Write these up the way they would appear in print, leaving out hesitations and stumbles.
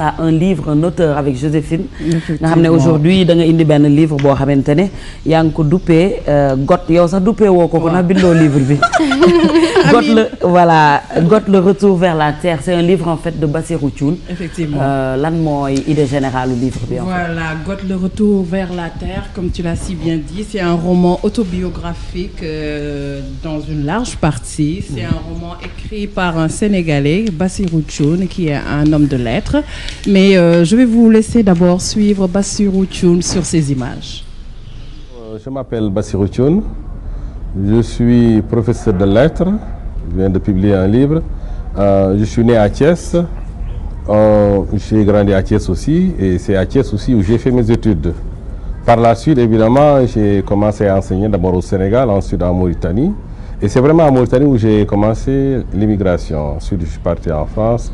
à un livre, un auteur avec Joséphine. nga xam ne aujourd'hui da nga indi benn livre boo xamante ne yaa ngi ko duppee Got yow sax duppee woo ko ndax bindoo livre bi. Got le retour vers la terre c'est un livre en fait de Bassirou Thioune. Effectivement. Lan mooy idée générale du livre bi. Voilà, Got le retour vers la terre, comme tu l'as si bien dit, c'est un roman autobiographique dans une large partie. C'est un roman écrit par un Sénégalais, Bassirou Thioune, qui est un homme de lettres. Mais je vais vous laisser d'abord suivre Bassirou Thioune sur ces images. Je m'appelle Bassirou Thioune. Je suis professeur de lettres. Je viens de publier un livre. Je suis né à Thiès. J'ai grandi à Thiès aussi. Et c'est à Thiès aussi où j'ai fait mes études. Par la suite, évidemment, j'ai commencé à enseigner d'abord au Sénégal, ensuite en Mauritanie. Et c'est vraiment en Mauritanie où j'ai commencé l'immigration. Ensuite, je suis parti en France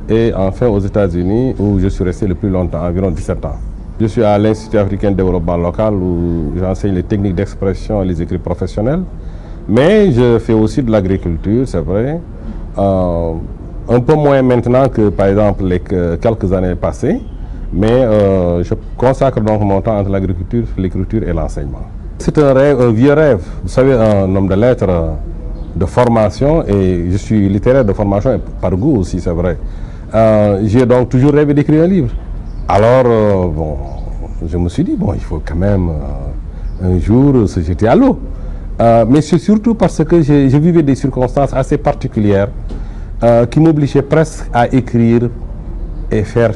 et enfin aux États-Unis où je suis resté le plus longtemps, environ 17 ans. Je suis à l'Institut africain de développement local où j'enseigne les techniques d'expression et les écrits professionnels. Mais je fais aussi de l'agriculture, c'est vrai. Un peu moins maintenant que, par exemple, les quelques années passées. Mais je consacre donc mon temps entre l'agriculture, l'écriture et l'enseignement. C'est un rêve, un vieux rêve. Vous savez, un homme de lettres de formation, et je suis littéraire de formation et par goût aussi, c'est vrai. J'ai donc toujours rêvé d'écrire un livre. Alors, je me suis dit, il faut quand même un jour se jeter à l'eau. Mais c'est surtout parce que je vivais des circonstances assez particulières qui m'obligeaient presque à écrire et faire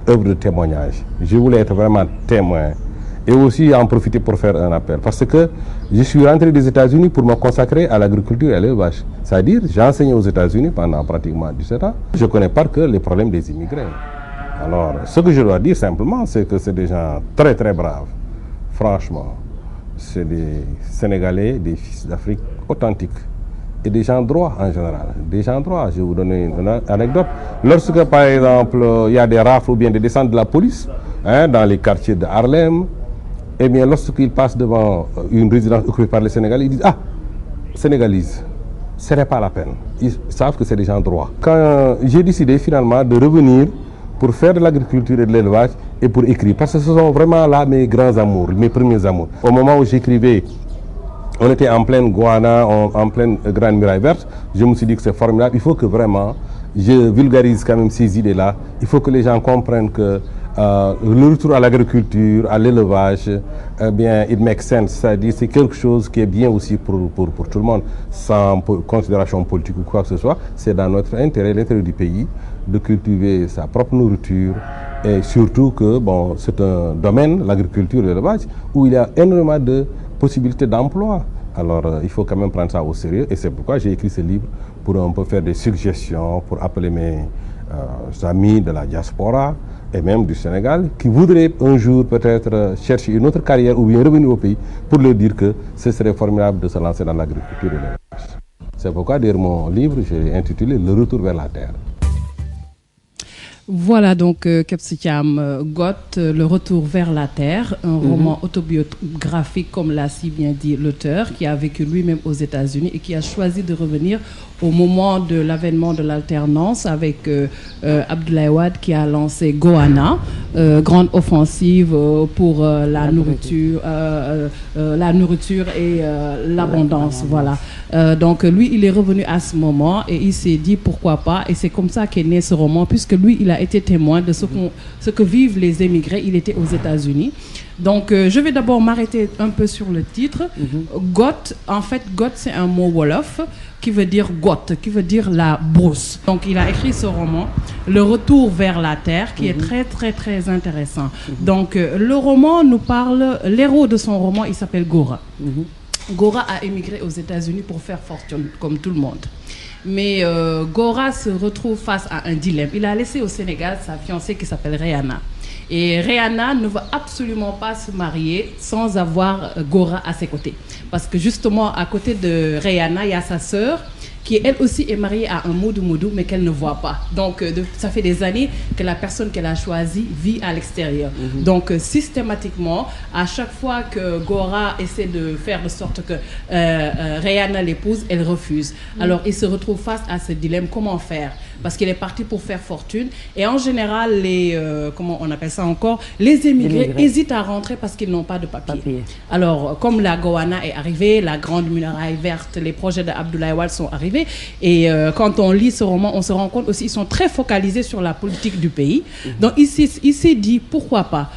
œuvre de témoignage. Je voulais être vraiment témoin et aussi en profiter pour faire un appel. Parce que je suis rentré des États-Unis pour me consacrer à l'agriculture et à l'élevage. C'est-à-dire, j'ai enseigné aux États-Unis pendant pratiquement 17 ans. Je connais par cœur les problèmes des immigrés. Alors, ce que je dois dire simplement, c'est que c'est des gens très très braves. Franchement, c'est des Sénégalais, des fils d'Afrique authentiques. Et des gens droits en général. Des gens droits. Je vais vous donner une anecdote. Lorsque, par exemple, il y a des rafles ou bien des descentes de la police dans les quartiers de Harlem, eh bien, lorsqu'ils passent devant une résidence occupée par les Sénégalais, ils disent « Ah, Sénégalise, ce n'est pas la peine. » Ils savent que c'est des gens droits. Quand j'ai décidé finalement de revenir pour faire de l'agriculture et de l'élevage et pour écrire, parce que ce sont vraiment là mes grands amours, mes premiers amours. Au moment où j'écrivais, on était en pleine Guana, en pleine Grande Muraille Verte. Je me suis dit que c'est formidable. Il faut que vraiment, je vulgarise quand même ces idées-là. Il faut que les gens comprennent que le retour à l'agriculture, à l'élevage, eh bien, it makes sense. C'est-à-dire c'est quelque chose qui est bien aussi pour tout le monde, sans considération politique ou quoi que ce soit. C'est dans notre intérêt, l'intérêt du pays, de cultiver sa propre nourriture. Et surtout que, c'est un domaine, l'agriculture et l'élevage, où il y a énormément de possibilités d'emploi. Alors, il faut quand même prendre ça au sérieux. Et c'est pourquoi j'ai écrit ce livre, pour un peu faire des suggestions, pour appeler mes amis de la diaspora et même du Sénégal, qui voudraient un jour peut-être chercher une autre carrière ou bien revenir au pays, pour leur dire que ce serait formidable de se lancer dans l'agriculture et l'élevage. C'est pourquoi, derrière mon livre, j'ai intitulé « Le retour vers la terre ». Voilà donc Kebs Thiam, Got, le retour vers la terre, un roman autobiographique comme l'a si bien dit l'auteur, qui a vécu lui-même aux États-Unis et qui a choisi de revenir au moment de l'avènement de l'alternance avec Abdoulaye Wade qui a lancé Goana, grande offensive pour la nourriture et l'abondance. Voilà. Donc lui, il est revenu à ce moment et il s'est dit pourquoi pas, et c'est comme ça qu'est né ce roman, puisque lui, il a été témoin de ce que vivent les émigrés. Il était aux États-Unis. Donc, je vais d'abord m'arrêter un peu sur le titre. Got, en fait, Got, c'est un mot wolof qui veut dire got, qui veut dire la brousse. Donc, il a écrit ce roman, Le retour vers la terre, qui est très, très, très intéressant. Donc, le roman nous parle, l'héros de son roman, il s'appelle Gora. Gora a émigré aux États-Unis pour faire fortune, comme tout le monde. Mais Gora se retrouve face à un dilemme. Il a laissé au Sénégal sa fiancée qui s'appelle Rihanna. Et Rihanna ne veut absolument pas se marier sans avoir Gora à ses côtés. Parce que justement, à côté de Rihanna, il y a sa sœur qui elle aussi est mariée à un Moudou, mais qu'elle ne voit pas. Donc, ça fait des années que la personne qu'elle a choisie vit à l'extérieur. Donc, systématiquement, à chaque fois que Gora essaie de faire de sorte que Rihanna l'épouse, elle refuse. Alors, il se retrouve face à ce dilemme. Comment faire? parce qu'il est parti pour faire fortune. Et en général, comment on appelle ça encore, les émigrés hésitent à rentrer parce qu'ils n'ont pas de papier. Alors, comme la Gowana est arrivée, la Grande Muraille Verte, les projets d'Abdoulaye Wade sont arrivés. Et quand on lit ce roman, on se rend compte aussi qu'ils sont très focalisés sur la politique du pays. Donc, il s'est dit, pourquoi pas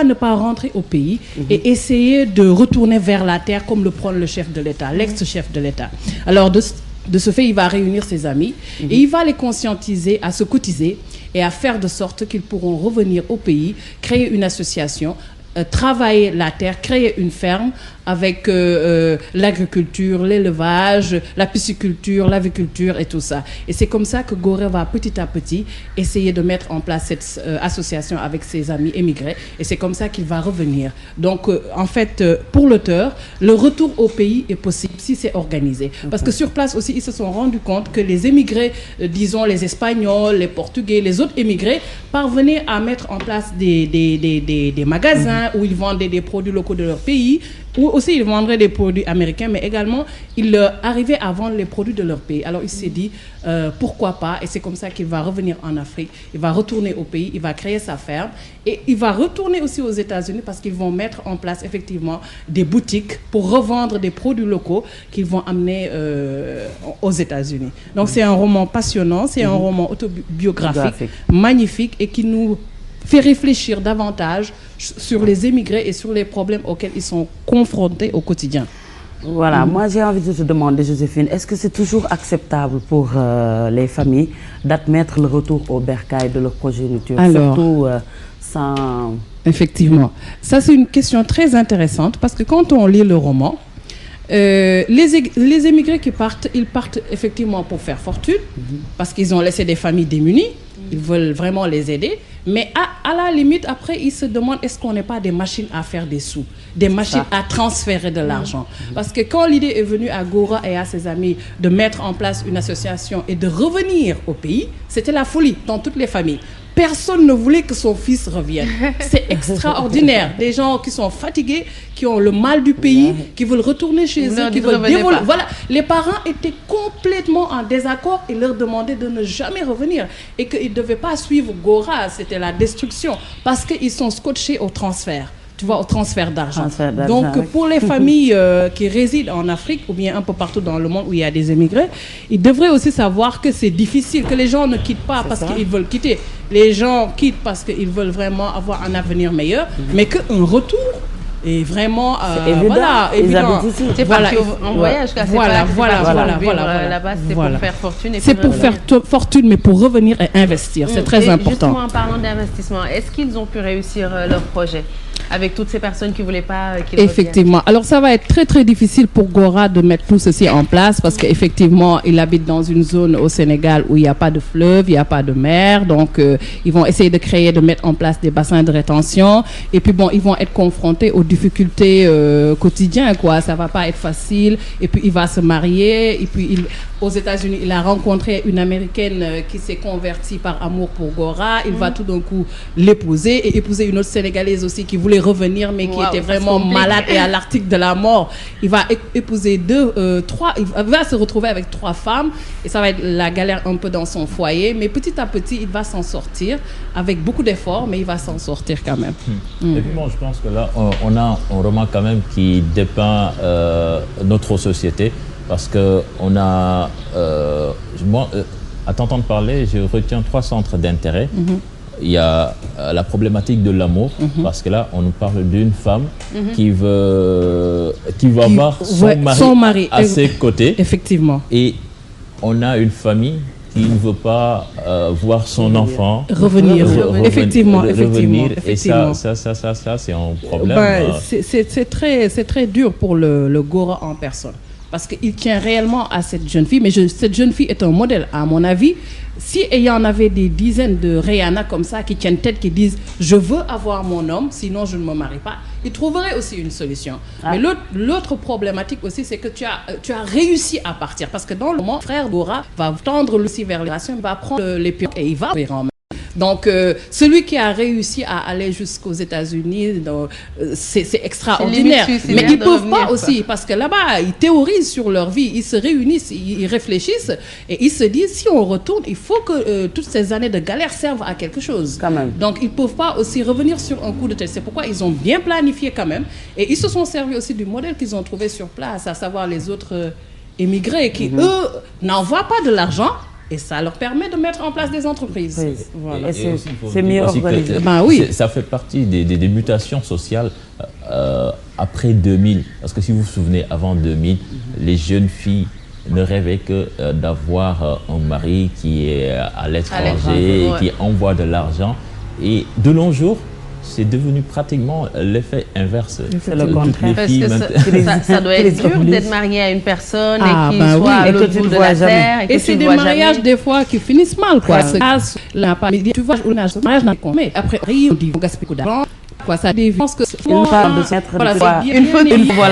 ne pas rentrer au pays et essayer de retourner vers la terre comme le prône le chef de l'État, l'ex-chef de l'État. Alors, de ce fait, il va réunir ses amis et il va les conscientiser à se cotiser et à faire de sorte qu'ils pourront revenir au pays, créer une association, travailler la terre, créer une ferme avec l'agriculture, l'élevage, la pisciculture, l'aviculture et tout ça. Et c'est comme ça que Gorée va petit à petit essayer de mettre en place cette association avec ses amis émigrés. Et c'est comme ça qu'il va revenir. Donc, en fait, pour l'auteur, le retour au pays est possible si c'est organisé. Parce que sur place aussi, ils se sont rendus compte que les émigrés, disons les Espagnols, les Portugais, les autres émigrés, parvenaient à mettre en place des magasins où ils vendaient des produits locaux de leur pays, ou aussi ils vendraient des produits américains, mais également ils arrivaient à vendre les produits de leur pays. Alors il s'est dit pourquoi pas, et c'est comme ça qu'il va revenir en Afrique, il va retourner au pays, il va créer sa ferme et il va retourner aussi aux États-Unis parce qu'ils vont mettre en place effectivement des boutiques pour revendre des produits locaux qu'ils vont amener aux États-Unis. Donc c'est un roman passionnant, c'est un roman autobiographique, magnifique et qui nous fait réfléchir davantage sur les émigrés et sur les problèmes auxquels ils sont confrontés au quotidien. Voilà, moi j'ai envie de te demander, Joséphine, est-ce que c'est toujours acceptable pour les familles d'admettre le retour au bercail de leur progéniture, surtout sans... Effectivement, ça c'est une question très intéressante parce que quand on lit le roman, les émigrés qui partent, ils partent effectivement pour faire fortune parce qu'ils ont laissé des familles démunies, ils veulent vraiment les aider. Mais à la limite, après, ils se demandent est-ce qu'on n'est pas des machines à faire des sous, des machines à transférer de l'argent. Parce que quand l'idée est venue à Gora et à ses amis de mettre en place une association et de revenir au pays, c'était la folie dans toutes les familles. Personne ne voulait que son fils revienne. C'est extraordinaire. Des gens qui sont fatigués, qui ont le mal du pays, qui veulent retourner chez eux, qui veulent dévoiler. Voilà, les parents étaient complètement en désaccord et leur demandaient de ne jamais revenir et qu'ils ne devaient pas suivre Gora, c'était la destruction, parce qu'ils sont scotchés au transfert. Tu vois, au transfert d'argent. Donc, pour les familles qui résident en Afrique ou bien un peu partout dans le monde où il y a des émigrés, ils devraient aussi savoir que c'est difficile, que les gens ne quittent pas parce qu'ils veulent quitter. Les gens quittent parce qu'ils veulent vraiment avoir un avenir meilleur, mais qu'un retour est vraiment évident. C'est parti en voyage, voilà. Là-bas, c'est pour faire fortune. C'est pour faire fortune, mais pour revenir et investir. C'est très important. Justement, en parlant d'investissement, est-ce qu'ils ont pu réussir leur projet avec toutes ces personnes qui ne voulaient pas qu'ils Effectivement. reviennent? Alors, ça va être très, très difficile pour Gora de mettre tout ceci en place parce qu'effectivement, il habite dans une zone au Sénégal où il n'y a pas de fleuve, il n'y a pas de mer. Donc, ils vont essayer de mettre en place des bassins de rétention. Et puis, bon, ils vont être confrontés aux difficultés quotidiennes, quoi. Ça ne va pas être facile. Et puis, il va se marier. Et puis, aux États-Unis, il a rencontré une Américaine qui s'est convertie par amour pour Gora. Il va tout d'un coup l'épouser et épouser une autre Sénégalaise aussi qui voulait revenir mais qui était vraiment malade et à l'article de la mort. Il va épouser il va se retrouver avec 3 femmes et ça va être la galère un peu dans son foyer, mais petit à petit il va s'en sortir avec beaucoup d'efforts, mais il va s'en sortir quand même. Et puis bon, je pense que là on a un roman quand même qui dépeint notre société parce que on a à t'entendre parler, je retiens 3 centres d'intérêt. Il y a la problématique de l'amour, parce que là, on nous parle d'une femme qui va avoir son mari à ses côtés. Effectivement. Et on a une famille qui ne veut pas voir son enfant revenir. Effectivement. Et ça c'est un problème. C'est très dur pour le Gora en personne. Parce qu'il tient réellement à cette jeune fille. Mais cette jeune fille est un modèle, à mon avis. Si il y en avait des dizaines de Rihanna comme ça qui tiennent tête, qui disent « je veux avoir mon homme, sinon je ne me marie pas », ils trouveraient aussi une solution. Mais l'autre problématique aussi, c'est que tu as réussi à partir. Parce que dans le moment, frère Gora va tendre le vers les va prendre les pions et il va en main. Donc celui qui a réussi à aller jusqu'aux États-Unis, c'est extraordinaire. Mais ils peuvent pas aussi, parce que là-bas ils théorisent sur leur vie, ils se réunissent, ils réfléchissent et ils se disent si on retourne, il faut que toutes ces années de galère servent à quelque chose. Quand même. Donc ils peuvent pas aussi revenir sur un coup de tête. C'est pourquoi ils ont bien planifié quand même et ils se sont servis aussi du modèle qu'ils ont trouvé sur place, à savoir les autres émigrés qui eux n'envoient pas de l'argent. Et ça leur permet de mettre en place des entreprises. Voilà. Et c'est mieux organisé. Oui. Ça fait partie des mutations sociales après 2000. Parce que si vous vous souvenez, avant 2000, les jeunes filles ne rêvaient que d'avoir un mari qui est à l'étranger, qui envoie de l'argent. Et de nos jours, c'est devenu pratiquement l'effet inverse. C'est le contraire. Parce que ça doit être dur d'être marié à une personne et qui soit à l'autre bout de la terre. Et c'est des mariages des fois qui finissent mal, quoi. Tu vois, on a ce mariage dans le compte. Mais après, on dit, on gaspille beaucoup d'argent. Quoi, ça dévance que une femme de s'être une fois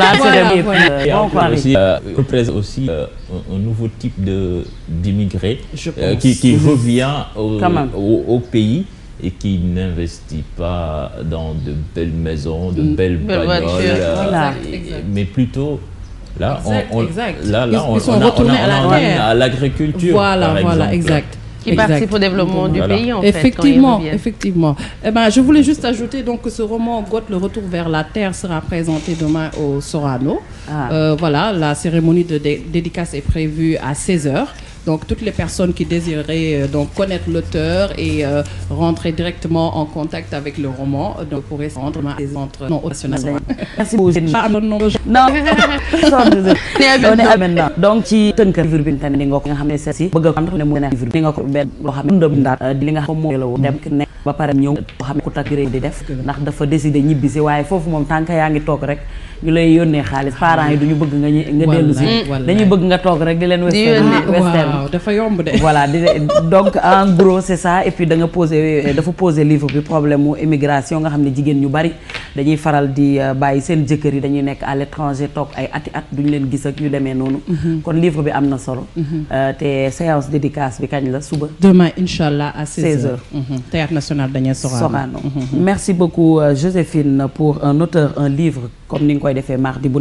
aussi représente aussi un nouveau type d'immigré qui revient au pays et qui n'investit pas dans de belles maisons, de belles bagnoles, mais plutôt là, on sont retournés à l'agriculture. Voilà, exact. Qui participe au développement du pays, en fait. Effectivement. Eh ben, je voulais juste ajouter donc que ce roman Goth, le retour vers la terre, sera présenté demain au Sorano. Voilà, la cérémonie de dédicace est prévue à 16h. Donc, toutes les personnes qui désireraient donc connaître l'auteur et rentrer directement en contact avec le roman donc pourraient se rendre à des centres non nationaux. Merci beaucoup. Non, maintenant. Donc, ci tënk livre bi tamit nga ko nga xam ne seet si bëgg a xam ne mu ne livre bi nga ko benn loo xam ne bindaat di li nga xam moo la woon dem ki nekk ba pare ñëw boo xam ne ku takk di def ndax dafa décider ñibbisi waaye foofu moom tànk yaa ngi toog rek ñu lay yónnee xaalis parents yi duñu bëgg nga dellu si dañuy bëgg nga toog rek di leen western dafa yomb de. Voilà, donc en gros c'est ça et puis dafa poser livre bi problème mu immigration nga xam ne jigéen ñu bari dañuy faral di bàyyi seen jëkkër yi dañuy nekk à l'étranger toog ay ati at duñu leen gis ak ñu demee noonu. Kon livre bi am na solo. te séance dédicace bi kañ la suba. Demain inchallah à 16h. Théâtre national Daniel Sorano. Merci beaucoup Joséphine pour un auteur un livre comme ni nga koy defee mardi bu